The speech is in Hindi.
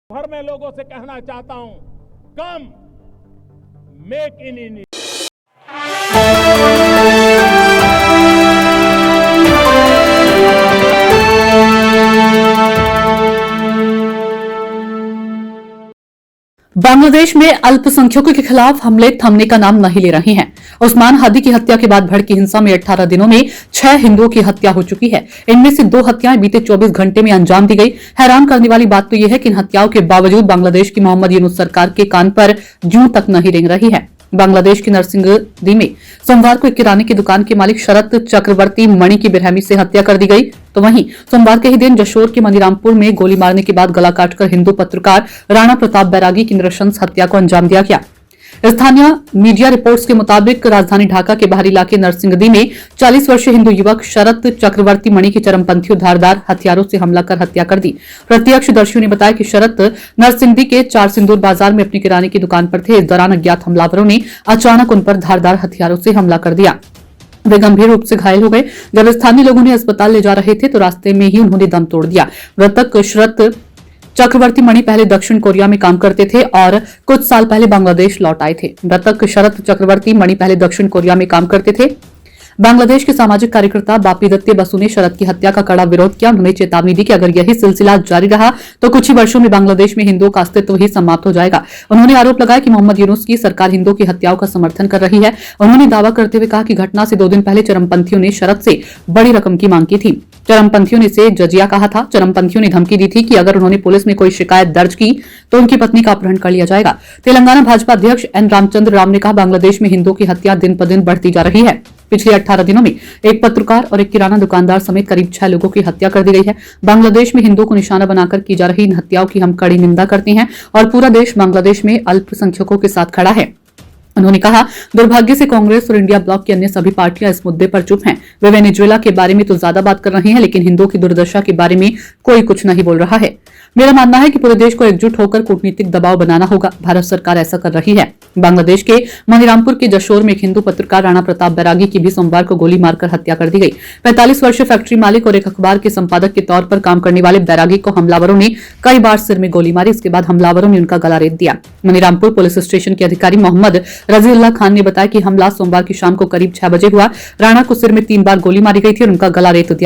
भर में लोगों से कहना चाहता हूं, कम मेक इन इंडिया। बांग्लादेश में अल्पसंख्यकों के खिलाफ हमले थमने का नाम नहीं ले रहे हैं। उस्मान हादी की हत्या के बाद भड़की हिंसा में 18 दिनों में 6 हिंदुओं की हत्या हो चुकी है। इनमें से 2 हत्याएं बीते 24 घंटे में अंजाम दी गई। हैरान करने वाली बात तो यह है कि इन हत्याओं के बावजूद बांग्लादेश की मोहम्मद यूनुस सरकार के कान पर जूं तक नहीं रेंग रही है। बांग्लादेश की नरसिंहदी में सोमवार को एक किराने की दुकान के मालिक शरत चक्रवर्ती मणि की बेरहमी से हत्या कर दी गई। तो वहीं सोमवार के ही दिन जशोर के मनीरामपुर में गोली मारने के बाद गला काटकर हिंदू पत्रकार राणा प्रताप बैरागी की नृशंस हत्या को अंजाम दिया गया। स्थानीय मीडिया रिपोर्ट्स के मुताबिक राजधानी ढाका के बाहरी इलाके नरसिंहदी में 40 वर्षीय हिंदू युवक शरत चक्रवर्ती मणि की चरमपंथियों धारदार हथियारों से हमला कर हत्या कर दी। प्रत्यक्षदर्शियों ने बताया कि शरत नरसिंहदी के 4 सिंदूर बाजार में अपनी किराने की दुकान पर थे। इस दौरान अज्ञात हमलावरों ने अचानक उन पर धारदार हथियारों से हमला कर दिया। वे गंभीर रूप से घायल हो गए। जब स्थानीय लोग उन्हें अस्पताल ले जा रहे थे तो रास्ते में ही उन्होंने दम तोड़ दिया। मृतक शरत चक्रवर्ती मणि पहले दक्षिण कोरिया में काम करते थे और कुछ साल पहले बांग्लादेश लौट आए थे। मृतक शरत चक्रवर्ती मणि पहले दक्षिण कोरिया में काम करते थे। बांग्लादेश के सामाजिक कार्यकर्ता बापी दत्ते बसु ने शरत की हत्या का कड़ा विरोध किया। उन्होंने चेतावनी दी कि अगर यही सिलसिला जारी रहा तो कुछ ही वर्षों में बांग्लादेश में हिंदुओं का अस्तित्व ही समाप्त हो जाएगा। उन्होंने आरोप लगाया कि मोहम्मद यूनुस की सरकार हिंदुओं की हत्याओं का समर्थन कर रही है। उन्होंने दावा करते हुए कहा कि घटना से 2 दिन पहले चरमपंथियों ने शरत से बड़ी रकम की मांग की थी। चरमपंथियों ने इसे जजिया कहा था। चरमपंथियों ने धमकी दी थी कि अगर उन्होंने पुलिस में कोई शिकायत दर्ज की तो उनकी पत्नी का अपहरण कर लिया जाएगा। तेलंगाना भाजपा अध्यक्ष एन रामचंद्र राम ने कहा, बांग्लादेश में हिंदुओं की हत्या दिन ब दिन बढ़ती जा रही है। पिछले 18 दिनों में एक पत्रकार और एक किराना दुकानदार समेत करीब 6 लोगों की हत्या कर दी गई है। बांग्लादेश में हिंदुओं को निशाना बनाकर की जा रही इन हत्याओं की हम कड़ी निंदा करते हैं और पूरा देश बांग्लादेश में अल्पसंख्यकों के साथ खड़ा है। उन्होंने कहा, दुर्भाग्य से कांग्रेस और इंडिया ब्लॉक की अन्य सभी पार्टियां इस मुद्दे पर चुप हैं। वे वेनेजुएला के बारे में तो ज्यादा बात कर रहे हैं, लेकिन हिंदुओं की दुर्दशा के बारे में कोई कुछ नहीं बोल रहा है। मेरा मानना है कि पूरे देश को एकजुट होकर कूटनीतिक दबाव बनाना होगा। भारत सरकार ऐसा कर रही है। बांग्लादेश के मनीरामपुर के जशोर में एक हिंदू पत्रकार राणा प्रताप बैरागी की भी सोमवार को गोली मारकर हत्या कर दी गई। 45 वर्षीय फैक्ट्री मालिक और एक अखबार के संपादक के तौर पर काम करने वाले बैरागी को हमलावरों ने कई बार सिर में गोली मारी। इसके बाद हमलावरों ने उनका गला रेत दिया। मनीरामपुर पुलिस स्टेशन के अधिकारी मोहम्मद रजीउल्लाह खान ने बताया कि हमला सोमवार की शाम को करीब 6 बजे हुआ। राणा को सिर में 3 बार गोली मारी गई थी और उनका गला रेत दिया